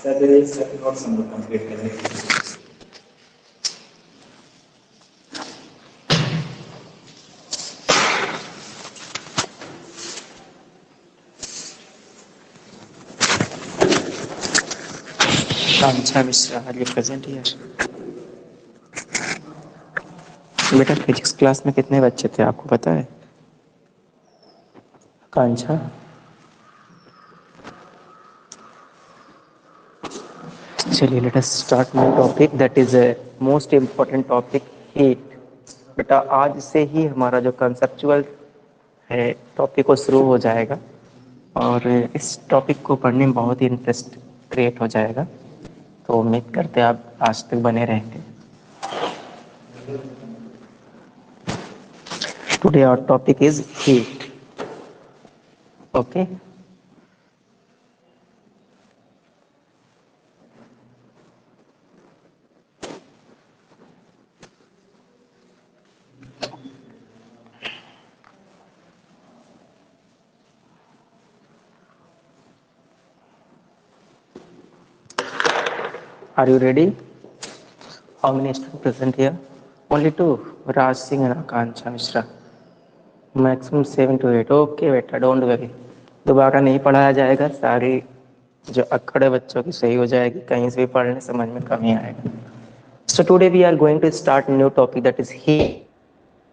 Saturday second or Sunday complete करने के लिए। Kancha Mishra, are you present here? बेटा फिजिक्स क्लास में कितने बच्चे थे आपको पता है? कांचा, चलिए let us start new topic that is most important topic, heat. बेटा आज से ही हमारा जो कंसेप्चुअल है टॉपिक वो शुरू हो जाएगा और इस टॉपिक को पढ़ने में बहुत ही इंटरेस्ट क्रिएट हो जाएगा, तो उम्मीद करते हैं आप आज तक बने रहेंगे। Today our topic is heat. Okay, are you ready? How many students present here? Only two, Raj Singh and Akanksha Mishra. Maximum 7 to 8। Okay बेटा, डोंट वरी, दोबारा नहीं पढ़ाया जाएगा, सारी जो अखड़े बच्चों की सही हो जाएगी, कहीं से भी पढ़ने समझ में कम ही आएगा। So today we are going to start new topic that is heat.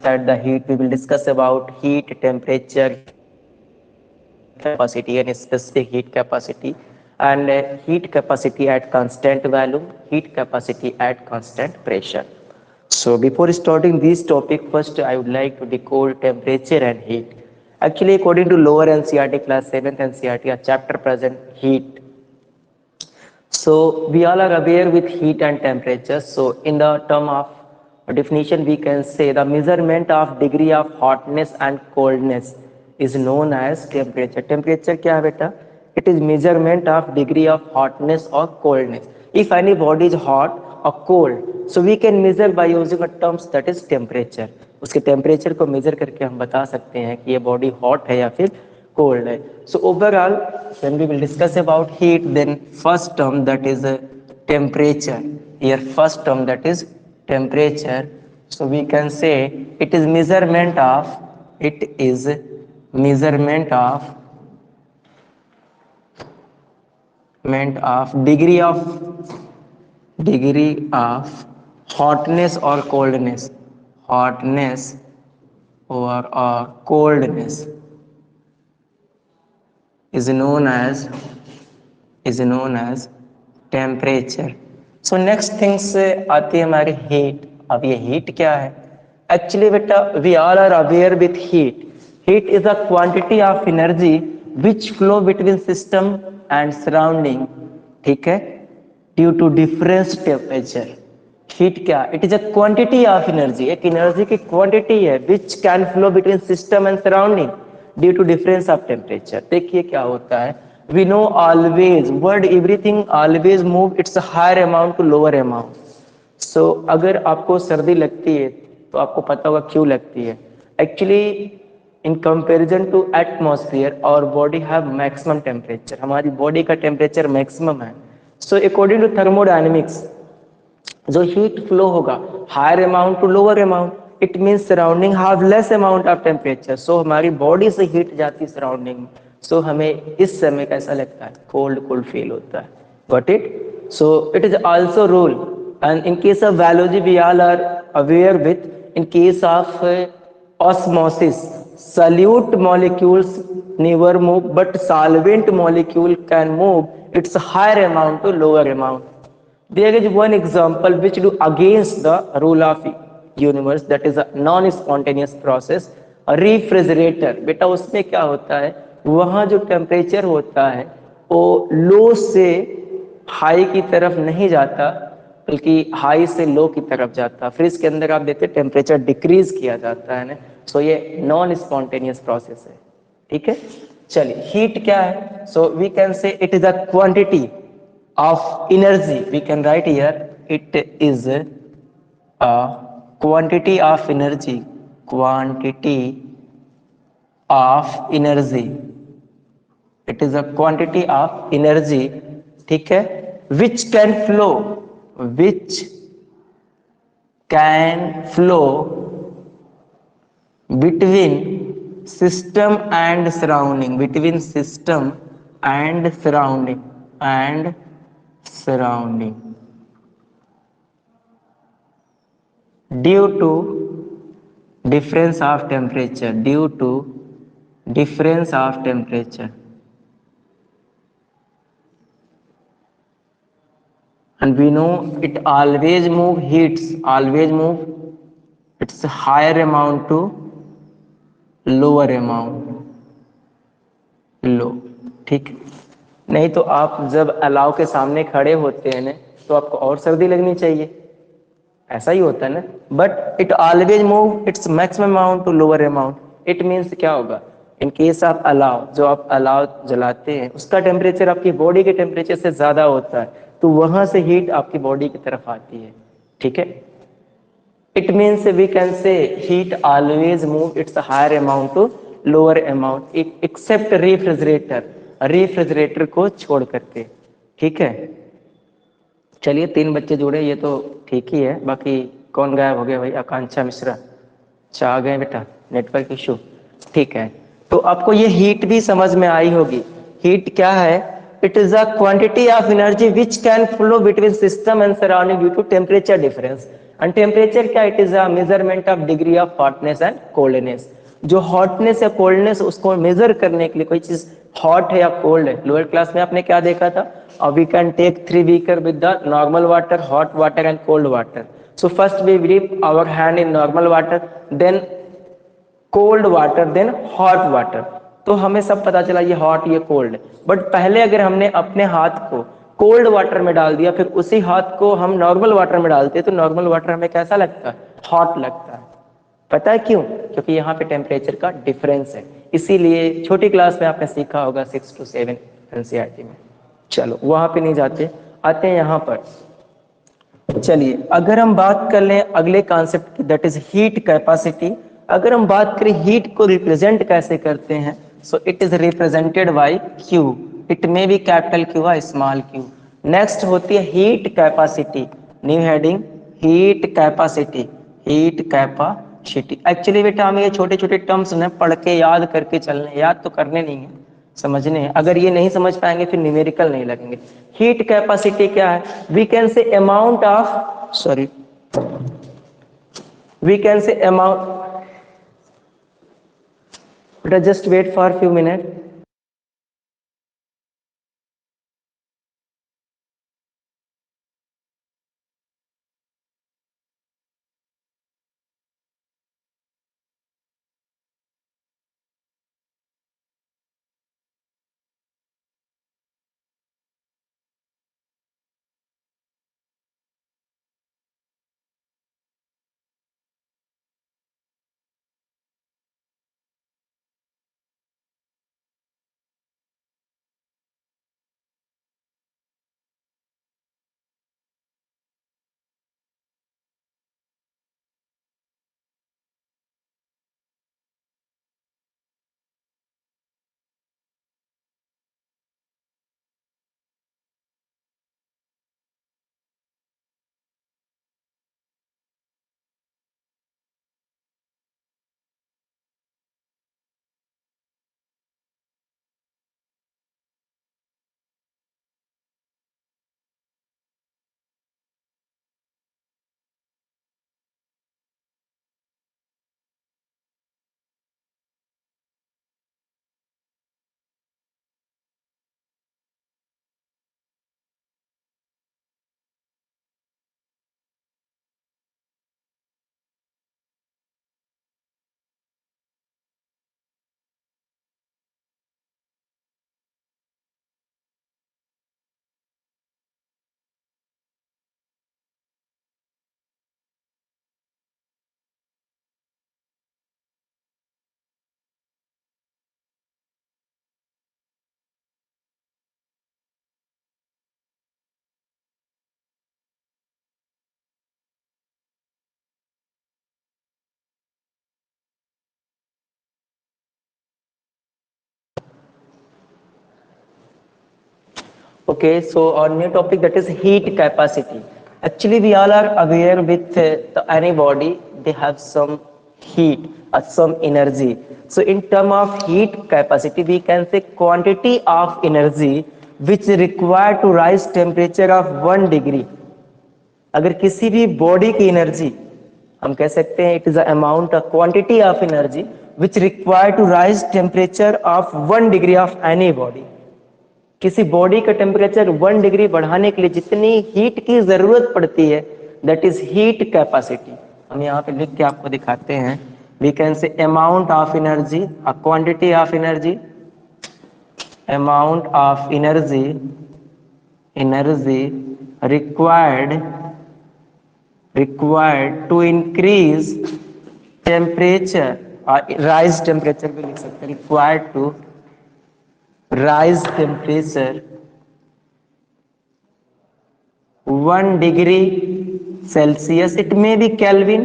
At the heat we will discuss about heat, temperature, capacity and specific heat capacity, and heat capacity at constant volume, heat capacity at constant pressure. So before starting this topic, first I would like to decode temperature and heat. Actually, according to lower NCERT class 7th NCERT, a chapter present heat. So we all are aware with heat and temperature. So in the term of definition, we can say the measurement of degree of hotness and coldness is known as temperature. Temperature क्या है बेटा? It is measurement of degree of hotness or coldness. If any body is hot or cold, so we can measure by using a terms that is temperature. उसके temperature को major करके हम बता सकते हैं कि ये बॉडी हॉट है या फिर cold है. So overall, when we will discuss about heat, then first term that is temperature. Here first term that is temperature. So we can say it is measurement of degree of hotness or coldness, hotness or coldness is known as temperature. So next thing से आती है हमारी heat. अब ये heat क्या है? Actually बेटा we all are aware with heat. Heat is a quantity of energy which flow between system and surrounding. ठीक है, due to difference temperature. Heat क्या? It is a quantity of energy, एक energy की quantity है which can flow between system and surrounding due to difference of temperature. देखिए क्या होता है, we know always word everything always move its higher amount to lower amount. So अगर आपको सर्दी लगती है तो आपको पता होगा क्यों लगती है. Actually in comparison to atmosphere और बॉडी हैव मैक्सिमम टेम्परेचर. हमारी बॉडी का टेम्परेचर मैक्सिमम है. सो अकॉर्डिंग टू थर्मोडायनेमिक्स जो हीट फ्लो होगा higher amount to lower amount, it means surrounding have less amount of temperature. So हमारी body से heat जाती है सराउंडिंग में. सो हमें इस समय कैसा लगता है? कोल्ड कोल्ड फील होता है. Got it? So it is also rule. And in case of biology we all are aware with in case of osmosis, solute molecules never move but solvent molecule can move its higher amount to lower amount. There is one example which do against the rule of universe, that is a non-spontaneous process. A refrigerator, बेटा उसमें क्या होता है, वहाँ जो temperature होता है वो लो से हाई की तरफ नहीं जाता बल्कि हाई से लो की तरफ जाता. फ्रिज के अंदर आप देखते टेम्परेचर डिक्रीज किया जाता है ना. सो ये नॉन स्पॉन्टेनियस प्रोसेस है. ठीक है. चलिए हीट क्या है? So we can say it is a quantity of energy, we can write here it is a quantity of energy, quantity of energy, it is a quantity of energy, ठीक है, which can flow, which can flow between system and surrounding, between system and surrounding due to difference of temperature, due to difference of temperature, and we know it always move, heats always move its higher amount to lower amount, लो, ठीक है। नहीं तो आप जब अलाव के सामने खड़े होते हैं ना तो आपको और सर्दी लगनी चाहिए, ऐसा ही होता है ना। But it always move its maximum amount to lower amount. It means क्या होगा, इन केस ऑफ अलाव, जो आप अलाव जलाते हैं उसका टेम्परेचर आपकी बॉडी के टेम्परेचर से ज्यादा होता है, तो वहां से हीट आपकी बॉडी की तरफ आती है, ठीक है। It means we can say heat always move its higher amount to lower amount except refrigerator, refrigerator को छोड़ करके, ठीक है। चलिए 3 बच्चे जुड़े, ये तो ठीक ही है। बाकी कौन गायब हो गया भाई? आकांक्षा मिश्रा, अच्छा आ गए बेटा, नेटवर्क इशू, ठीक है। तो आपको ये हीट भी समझ में आई होगी। हीट क्या है? It is a quantity of energy which can flow between system and surrounding due to temperature difference. And temperature क्या? It is a measurement of degree of hotness and coldness. जो hotness या coldness उसको measure करने के लिए कोई चीज hot है या कोल्ड है, लोअर क्लास में आपने क्या देखा था? We can take 3 beaker with the normal water, hot water and cold water. So first we dip our hand in normal water, then cold water, then hot water। तो हमें सब पता चला ये हॉट ये कोल्ड है। बट पहले अगर हमने अपने हाथ को कोल्ड वाटर में डाल दिया, फिर उसी हाथ को हम नॉर्मल वाटर में डालते, तो नॉर्मल वाटर हमें कैसा लगता है? हॉट लगता है। पता है क्यों? क्योंकि यहाँ पे टेम्परेचर का डिफरेंस है। इसीलिए छोटी क्लास में आपने सीखा होगा 6 to 7 एनसीईआरटी में। चलो वहां पे नहीं जाते, आते हैं यहाँ पर। चलिए अगर हम बात कर लें अगले कॉन्सेप्ट की, दैट इज हीट कैपेसिटी। अगर हम बात करें हीट को रिप्रेजेंट कैसे करते हैं, सो it is represented by Q, it may be capital Q या स्मॉल क्यू। नेक्स्ट होती है heat capacity, new heading heat capacity, heat capacity. Actually बेटा हमें ये छोटे छोटे टर्म्स ना पढ़ के याद करके चलने, याद तो करने नहीं है, समझने हैं। अगर ये नहीं समझ पाएंगे फिर न्यूमेरिकल नहीं लगेंगे। हीट कैपेसिटी क्या है? We can say amount of, sorry, we can say amount, बेटा just wait for few minute. Okay, so our new topic, that is heat capacity. Actually, we all are aware with any body, they have some heat or some energy. So in term of heat capacity, we can say quantity of energy which required to rise temperature of 1 degree. अगर किसी भी body की energy हम कह सकते हैं, it is amount of quantity of energy which require to raise temperature of 1 degree of any body. किसी body का टेम्परेचर 1 डिग्री बढ़ाने के लिए जितनी हीट की जरूरत पड़ती है, दैट इज हीट कैपेसिटी. हम यहाँ पे लिख के आपको दिखाते हैं. We can say amount of energy, a quantity of energy, amount of energy required to increase temperature, rise temperature भी लिख सकते हैं, required to rise temperature 1 degree Celsius. It may be Kelvin,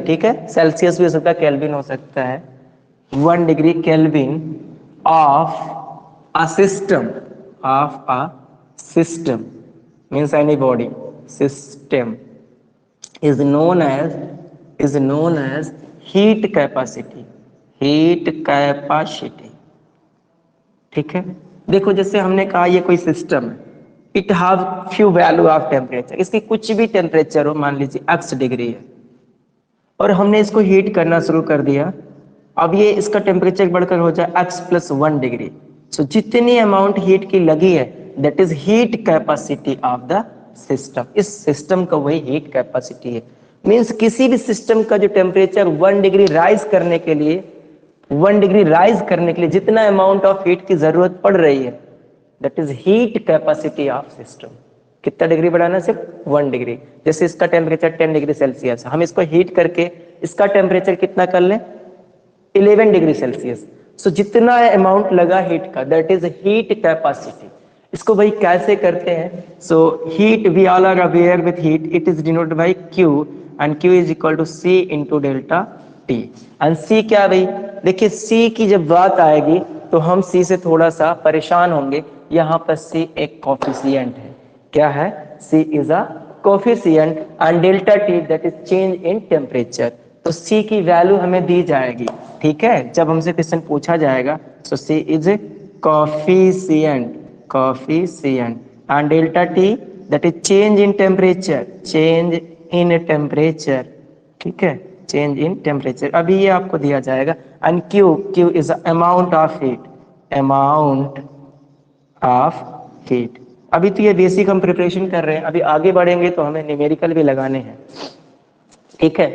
ठीक है, सेल्सियस भी हो सकता है, केल्विन हो सकता है. 1 degree Kelvin of a system means any body system is known as heat capacity. ठीक है. देखो जैसे हमने कहा ये कोई सिस्टम है, it have few value of temperature. इसकी कुछ भी टेम्परेचर हो, मान लीजिए x डिग्री है, और हमने इसको हीट करना शुरू कर दिया. अब ये इसका टेम्परेचर बढ़कर हो जाए x + 1 डिग्री. सो जितनी अमाउंट हीट की लगी है, that is heat capacity of the system. इस सिस्टम का वही हीट कैपेसिटी है. मींस किसी भी सिस्टम का जो टेम्परेचर 1 डिग्री राइज करने के लिए जितना अमाउंट ऑफ हीट की जरूरत पड़ रही है, that is heat capacity of system. कितना डिग्री बढ़ाना? सिर्फ 1 डिग्री. जैसे इसका टेम्परेचर 10 डिग्री सेल्सियस, हम इसको हीट करके इसका टेम्परेचर कितना कर लें? 11 डिग्री सेल्सियस. सो जितना अमाउंट लगा हीट का, दैट इज हीट कैपेसिटी. इसको भाई कैसे करते हैं? So heat, we all are aware with heat, it is denoted by Q, and Q is equal to C into delta T. And C क्या भाई? देखिए C की जब बात आएगी तो हम C से थोड़ा सा परेशान होंगे. यहाँ पर C एक कोफिशिएंट है. क्या है? C is a coefficient, and delta T that is change in temperature. तो C की वैल्यू हमें दी जाएगी. ठीक है, जब हमसे क्वेश्चन पूछा जाएगा. सो C is a coefficient and delta T that is change in temperature. ठीक है, change in temperature. अभी ये आपको दिया जाएगा. and Q is amount of heat. अभी तो ये बेसिक हम प्रिपरेशन कर रहे हैं, अभी आगे बढ़ेंगे तो हमें न्यूमेरिकल भी लगाने हैं. ठीक है.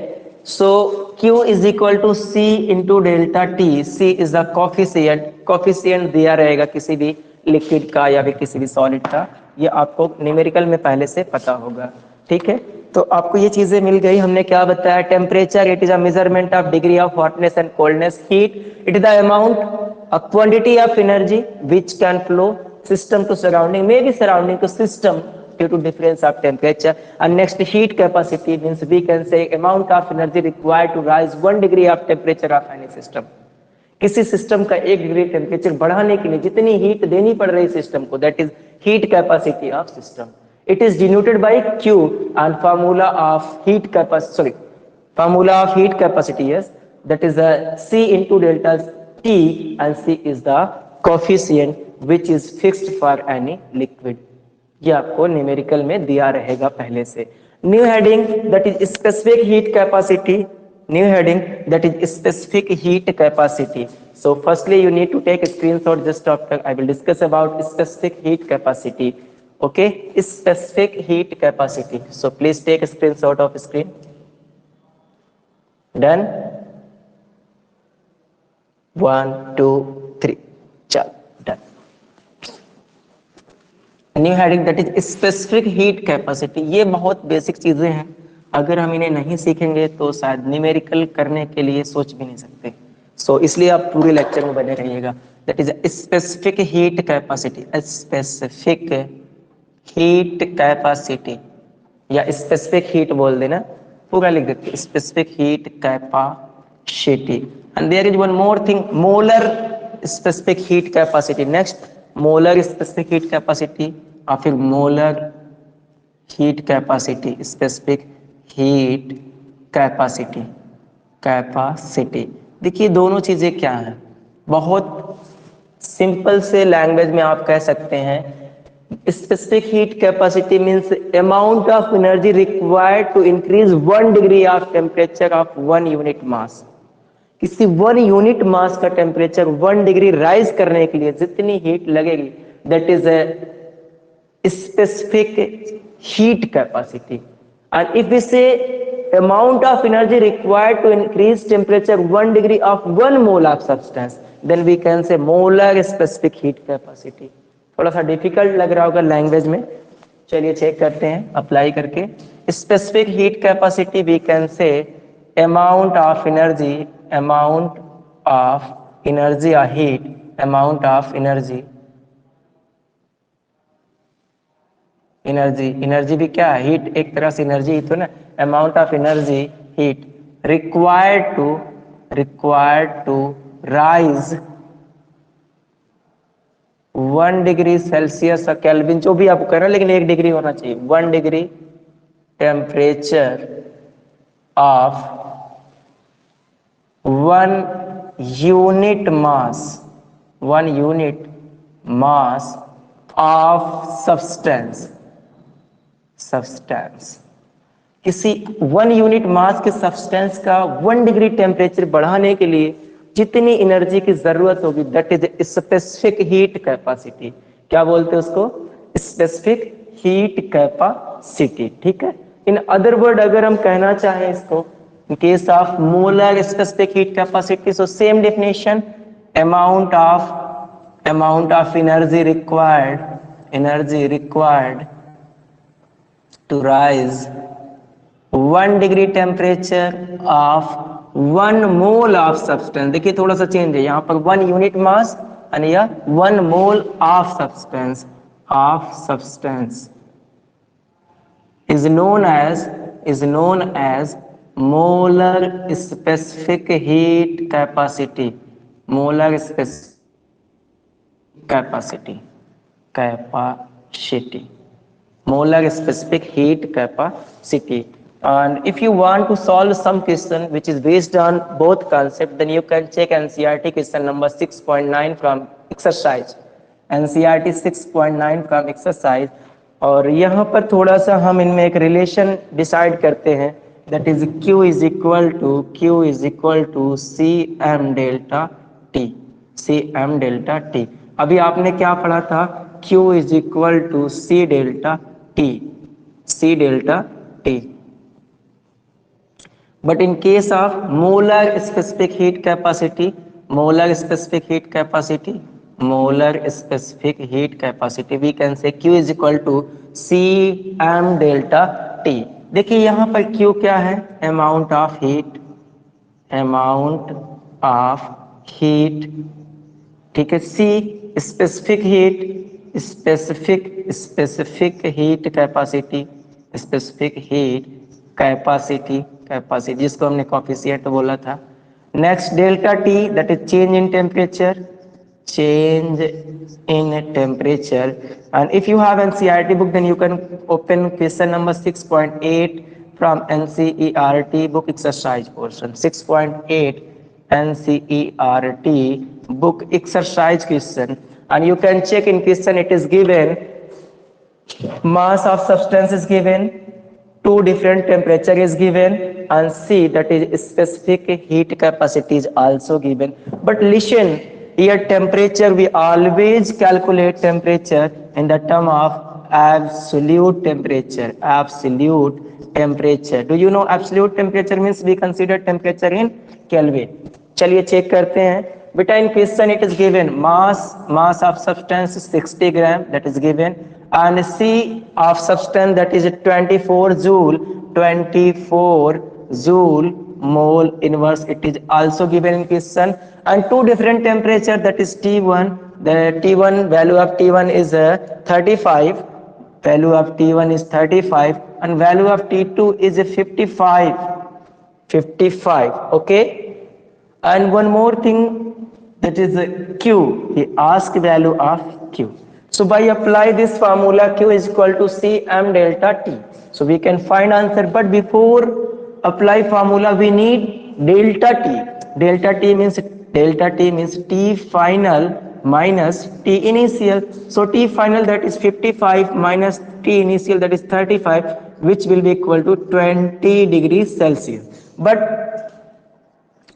So Q is equal to C into delta T. C is the coefficient दिया रहेगा किसी भी लिक्विड का या फिर किसी भी सॉलिड का. ये आपको न्यूमेरिकल में पहले से पता होगा. ठीक है, तो आपको ये चीजें मिल गई. हमने क्या बताया? Temperature, it is a measurement of degree of hotness and coldness. Heat, it is the amount, a quantity of energy which can flow system to surrounding, maybe surrounding to system due to difference of temperature. And next, heat capacity means we can say amount of energy required to rise 1 degree of temperature of any system. किसी system का 1 degree temperature बढ़ाने के लिए जितनी heat देनी पड़ रही system को, that is heat capacity of system. It is denoted by Q, and formula of heat capacity is that is C into delta T, and C is the coefficient which is fixed for any liquid. ये आपको numerical में दिया रहेगा पहले से. New heading, that is specific heat capacity. So firstly you need to take a screenshot. Just after I will discuss about specific heat capacity. Okay, specific heat capacity. So please take a screenshot of screen. Done? 1 2 3. चल, done. New heading, that is specific heat capacity. ये बहुत basic चीजें हैं, अगर हम इन्हें नहीं सीखेंगे तो शायद न्यूमेरिकल करने के लिए सोच भी नहीं सकते. सो इसलिए आप पूरे लेक्चर में बने रहिएगा. That is specific heat capacity. Specific heat capacity या स्पेसिफिक हीट बोल देना, पूरा लिख देते. Specific heat capacity. And there is one more thing, molar specific heat capacity. Next, molar specific heat capacity और फिर molar heat capacity, specific heat capacity, capacity. देखिए दोनों चीजें क्या हैं, बहुत सिंपल से लैंग्वेज में आप कह सकते हैं, specific heat capacity means amount of energy required to increase 1 degree of temperature of 1 unit mass. किसी 1 यूनिट मास का टेम्परेचर 1 डिग्री राइज करने के लिए जितनी हीट लगेगी, that is a specific heat capacity. And if we say amount of energy required to increase temperature 1 degree of 1 mole of substance, then we can say molar specific heat capacity। थोड़ा सा difficult लग रहा होगा language में, चलिए check करते हैं apply करके। Specific heat capacity we can say amount of energy, amount of energy or heat, amount of energy, energy भी क्या है, हीट एक तरह से एनर्जी ही तो ना। Amount of energy heat required to raise 1 degree Celsius और केल्विन जो भी आप कर रहे हैं, लेकिन 1 डिग्री होना चाहिए, 1 degree temperature of 1 unit mass, 1 unit mass of substance, किसी 1 यूनिट मास के सब्सटेंस का 1 डिग्री टेम्परेचर बढ़ाने के लिए जितनी एनर्जी की जरूरत होगी, that is specific heat capacity. क्या बोलते हैं उसको, स्पेसिफिक हीट कैपेसिटी, ठीक है। इन अदर वर्ड अगर हम कहना चाहें इसको, इन case of molar specific heat capacity, so same definition, amount of energy required to rise 1 degree temperature of 1 mole of substance. देखिए थोड़ा सा चेंज है यहाँ पर, 1 यूनिट मास and या 1 mole of substance is known as molar specific heat capacity, molar specific capacity, molar specific heat capacity। And if you want to solve some question which is based on both concept, then you can check NCERT question number 6.9 from exercise, NCERT 6.9 from exercise। और यहाँ पर थोड़ा सा हम इनमें एक relation decide करते हैं, that is Q is equal to CM delta T। अभी आपने क्या पढ़ा था, Q is equal to C delta T। But in case of molar specific heat capacity, we can say Q is equal to CM delta T। देखिए यहाँ पर Q क्या है, अमाउंट ऑफ हीट, ठीक है। C स्पेसिफिक हीट कैपेसिटी, जिसको हमने coefficient बोला था। Next delta T, that is change in temperature. And if you have NCERT book, then you can open question number 6.8 from NCERT book exercise portion, 6.8 NCERT book exercise question। And you can check in question, it is given mass of substance is given, 2 different temperature is given, and C, that is specific heat capacity is also given। But listen, here temperature, we always calculate temperature in the term of absolute temperature। Do you know absolute temperature means we consider temperature in Kelvin। चलिए check करते हैं बेटा। In question it is given mass of substance 60 gram, that is given, and C of substance, that is 24 joule mole inverse, it is also given in question। And 2 different temperature, that is T1, the T1 value of T1 is 35, and value of T2 is 55, okay। And one more thing, that is Q, he asked value of Q. So by apply this formula, Q is equal to Cm delta T. So we can find answer, but before apply formula we need delta T. Delta T means T final minus T initial. So T final, that is 55, minus T initial, that is 35, which will be equal to 20 degrees Celsius. But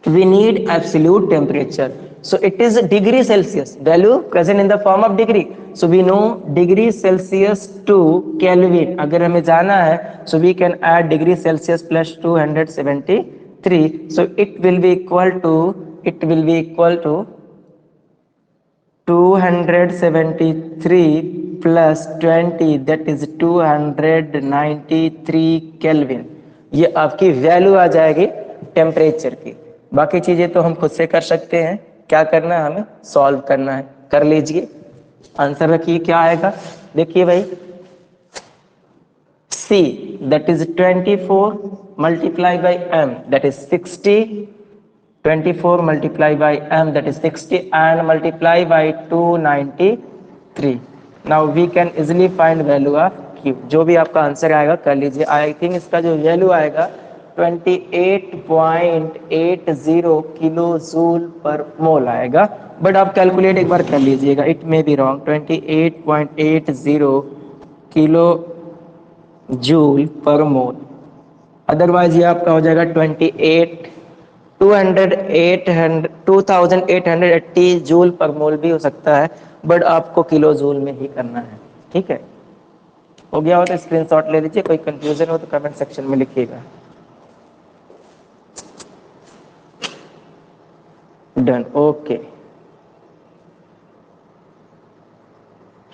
we need absolute temperature, so it is degree Celsius, value present in the form of degree. So we know degree Celsius to Kelvin अगर हमें जाना है, so we can add degree Celsius plus 273. So it will be equal to 273 plus 20, that is 293 kelvin. ये आपकी value आ जाएगी temperature की. बाकी चीजें तो हम खुद से कर सकते हैं. क्या करना है, हमें सॉल्व करना है. कर लीजिए, आंसर रखिए क्या आएगा. देखिए भाई, C that is 24 multiplied by M, that is 60. 24 multiplied by M, that is 60, and multiply by 293. Now we can easily find value of Q. जो भी आपका आंसर आएगा कर लीजिए. आई थिंक इसका जो वैल्यू आएगा 28.80 किलो जूल पर मोल आएगा. बट आप कैलकुलेट एक बार कर लीजिएगा, it may be wrong. 28.80 kilo joule पर मोल. अदरवाइज ये आपका हो जाएगा 2880 जूल पर मोल भी हो सकता है, बट आपको किलो जूल में ही करना है. ठीक है, हो गया हो तो स्क्रीनशॉट ले लीजिए. कोई कंफ्यूजन हो तो कमेंट सेक्शन में लिखिएगा. Done, okay.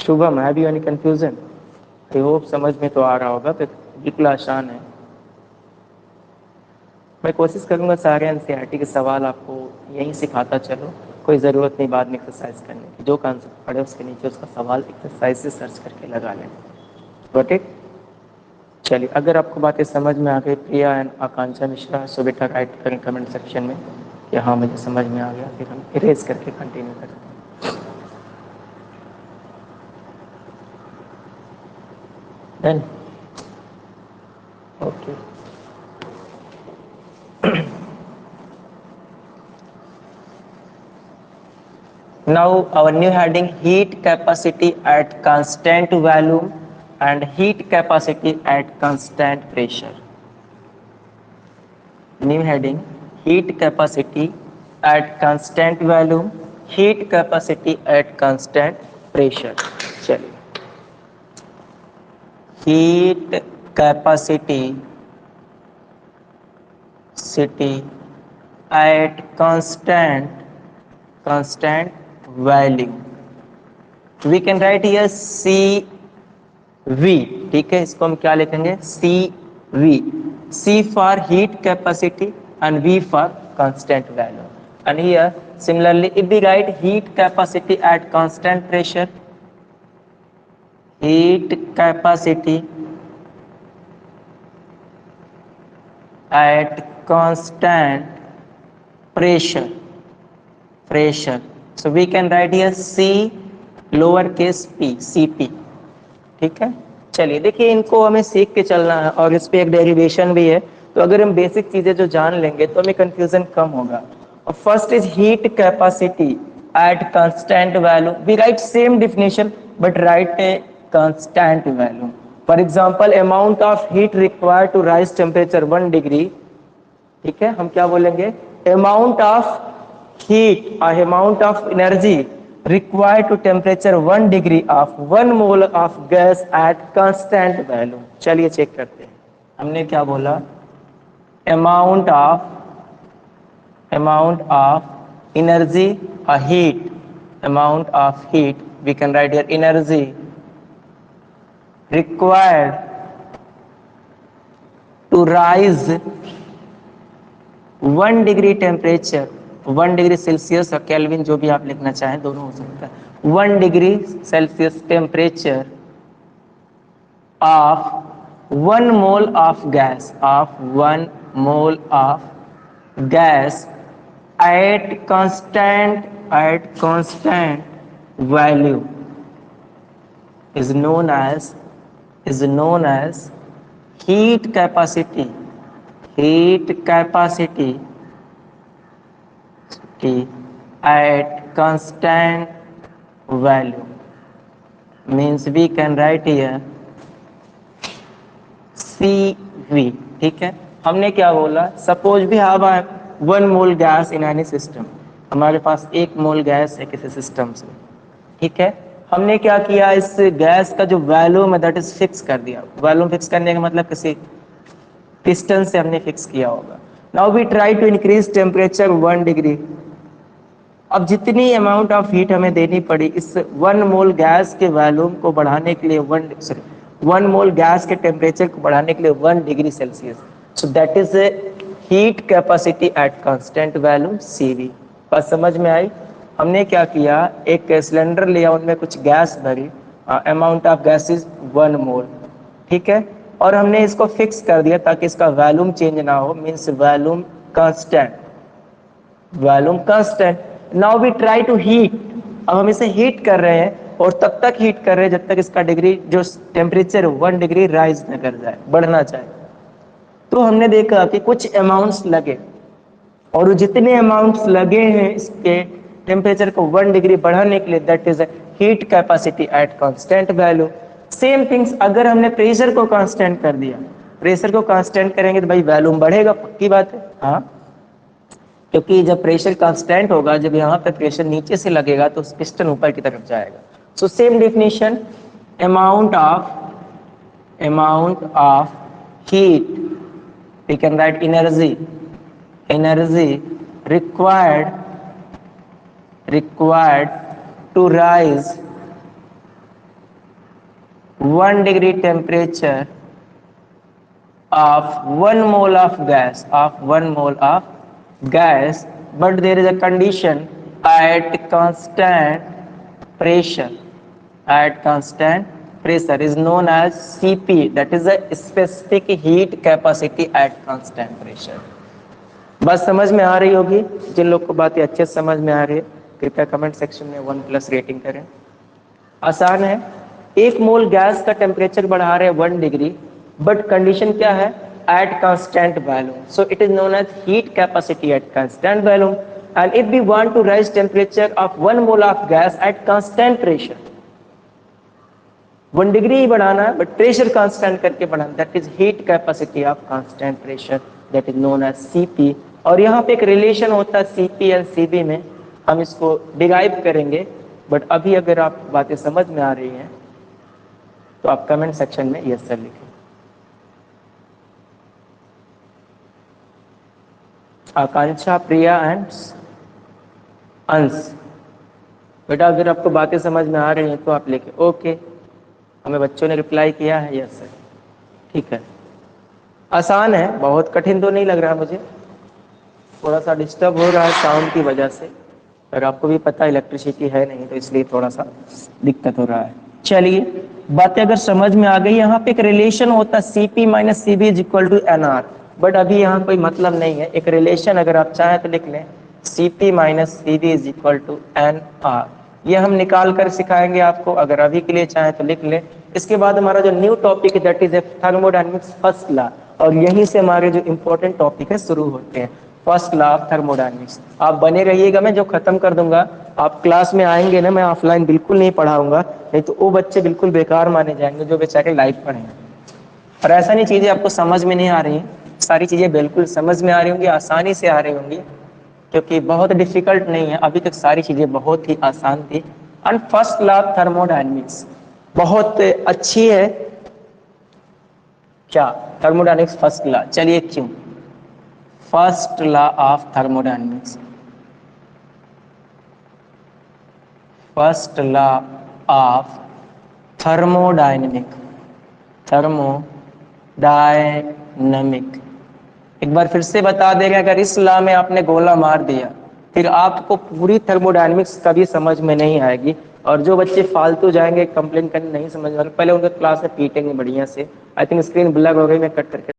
Shubham, have you any confusion? I hope समझ में तो आ रहा होगा, बिल्कुल आसान है. मैं कोशिश करूंगा सारे एनसीईआरटी के सवाल आपको यहीं सिखाता चलो. कोई ज़रूरत नहीं बाद में एक्सरसाइज करने की. जो कॉन्सेप्ट पढ़े उसके नीचे उसका सवाल एक्सरसाइज से सर्च करके लगा लें. Got it? चलिए, अगर आपको बातें समझ में आ गई, प्रिया एंड आकांक्षा मिश्रा, सो बेटा राइट करें कमेंट सेक्शन में कि हाँ मुझे समझ में आ गया. फिर हम इरेज करके कंटिन्यू करते हैं. Done, okay. Now our new heading, heat capacity at constant volume and heat capacity at constant pressure. New heading, heat capacity at constant volume, heat capacity at constant pressure. चलिए, heat capacity at constant value. We can write here CV. ठीक है, इसको हम क्या लिखेंगे? CV. C for heat capacity and V for constant value. And here similarly, if we write heat capacity at constant pressure, heat capacity at constant pressure. So we can write here C lower case p, Cp. ठीक है. चलिए देखिए, इनको हमें सीख के चलना है और इस पे एक डेरिवेशन भी है. तो अगर हम बेसिक चीजें जो जान लेंगे तो हमें कंफ्यूजन कम होगा. और first is heat capacity at constant value. We write same definition but write a constant value. For example, amount of heat required to raise temperature 1 degree. ठीक है, हम क्या बोलेंगे? Amount of heat or amount of energy required to temperature 1 degree of 1 mole of gas at constant value. चलिए check करते हैं. हमने क्या बोला? amount of energy or heat. amount of heat, we can write here energy required to rise 1 degree temperature, 1 degree Celsius और kelvin जो भी आप लिखना चाहें दोनों हो सकता है. 1 degree Celsius temperature of 1 mole of gas, eight constant value. is known as heat capacity at constant value. Means we can write here CV. ठीक है, हमने क्या बोला, सपोज भी have 1 mole gas in any system, हमारे पास 1 मोल gas है किसी system से, ठीक है। हमने क्या किया, इस गैस का जो वैल्यूम है दैट इज फिक्स कर दिया। वैल्यूम फिक्स करने का मतलब किसी पिस्टन से हमने फिक्स किया होगा। Now we try to increase temperature 1 degree. अब जितनी अमाउंट ऑफ हीट हमें देनी पड़ी इस 1 मोल गैस के वैल्यूम को बढ़ाने के लिए 1 मोल गैस के टेम्परेचर को बढ़ाने के लिए 1 degree Celsius, so that is A heat capacity at constant volume CV। बात समझ में आई? हमने क्या किया, एक सिलेंडर लिया, उनमें कुछ गैस भरी, अमाउंट ऑफ गैस इज 1 मोल, ठीक है, और हमने इसको फिक्स कर दिया ताकि इसका वैल्यूम चेंज ना हो, means volume constant. Now we try to heat. अब हम इसे हीट कर रहे हैं और तब तक हीट कर रहे हैं जब तक इसका डिग्री जो टेम्परेचर 1 डिग्री राइज न कर जाए, बढ़ना चाहे। तो हमने देखा कि कुछ अमाउंट्स लगे और जितने अमाउंट्स लगे हैं इसके टेम्परेचर को 1 डिग्री बढ़ाने के लिए, that is heat capacity at constant value. Same things अगर हमने प्रेशर को कांस्टेंट कर दिया, प्रेशर को कांस्टेंट करेंगे तो भाई वैल्यूम बढ़ेगा, पक्की बात है। हाँ, क्योंकि जब प्रेशर कांस्टेंट होगा, जब यहाँ पे प्रेशर नीचे से लगेगा तो पिस्टन ऊपर की तरफ जाएगा। So same definition, amount of heat, we can write energy required to rise 1 degree temperature of 1 mole of gas, but there is a condition at constant pressure is known as CP, that is a specific heat capacity at constant pressure। बात समझ में आ रही होगी? जिन लोग को बातें अच्छे से समझ में आ रही है कृपया कमेंट सेक्शन में 1+ रेटिंग करें। आसान है, 1 मोल गैस का टेम्परेचर बढ़ा रहे हैं 1 डिग्री, बट कंडीशन क्या है, at constant volume, so it is known as heat capacity at constant volume। and if we want to raise temperature of 1 mole of gas at constant pressure, 1 degree ही बढ़ाना है but pressure constant करके बढ़ाना, that is heat capacity of constant pressure, that is known as CP। और यहाँ पे एक relation होता है CP एंड CB में, हम इसको डिराइव करेंगे, बट अभी अगर आप बातें समझ में आ रही हैं तो आप कमेंट सेक्शन में यस सर लिखें। आकांक्षा, प्रिया एंड अंश, बेटा अगर आपको बातें समझ में आ रही हैं तो आप लिखें ओके। हमें बच्चों ने रिप्लाई किया है यस सर, ठीक है। आसान है, बहुत कठिन तो नहीं लग रहा मुझे, थोड़ा सा डिस्टर्ब हो रहा है साउंड की वजह से, और आपको भी पता है इलेक्ट्रिसिटी है नहीं तो इसलिए थोड़ा सा दिक्कत हो रहा है। चलिए बातें अगर समझ में आ गई, यहाँ पे एक रिलेशन होता है CP - CB is equal to NR, बट अभी यहाँ कोई मतलब नहीं है। एक रिलेशन अगर आप चाहें तो लिख लें, CP - CB is equal to NR, ये हम निकाल कर सिखाएंगे आपको, अगर अभी के लिए चाहें तो लिख लें। इसके बाद हमारा जो न्यू टॉपिक है that is thermodynamics first law, और यहीं से हमारे जो इंपॉर्टेंट टॉपिक है शुरू होते हैं, फर्स्ट लॉ ऑफ थर्मोडायनेमिक्स। आप बने रहिएगा, मैं जो खत्म कर दूंगा आप क्लास में आएंगे ना, मैं ऑफलाइन बिल्कुल नहीं पढ़ाऊंगा, नहीं तो वो बच्चे बिल्कुल बेकार माने जाएंगे जो बेचारे लाइव पढ़े। और ऐसा नहीं चीजें आपको समझ में नहीं आ रही, सारी चीजें बिल्कुल समझ में आ रही होंगी, आसानी से आ रही होंगी, क्योंकि बहुत डिफिकल्ट नहीं है, अभी तक सारी चीजें बहुत ही आसान थी। And first law of thermodynamics बहुत अच्छी है, क्या थर्मोडायनेमिक्स फर्स्ट लॉ, चलिए क्यों first law of thermodynamics, first law of thermodynamic, एक बार फिर से बता देंगे, अगर इस लॉ में आपने गोला मार दिया फिर आपको पूरी थर्मोडायनेमिक्स कभी समझ में नहीं आएगी। और जो बच्चे फालतू जाएंगे कंप्लेन करने नहीं समझ वाले, पहले उनके क्लास में पीटेंगे बढ़िया से। आई थिंक स्क्रीन ब्लैक हो गई, मैं कट करके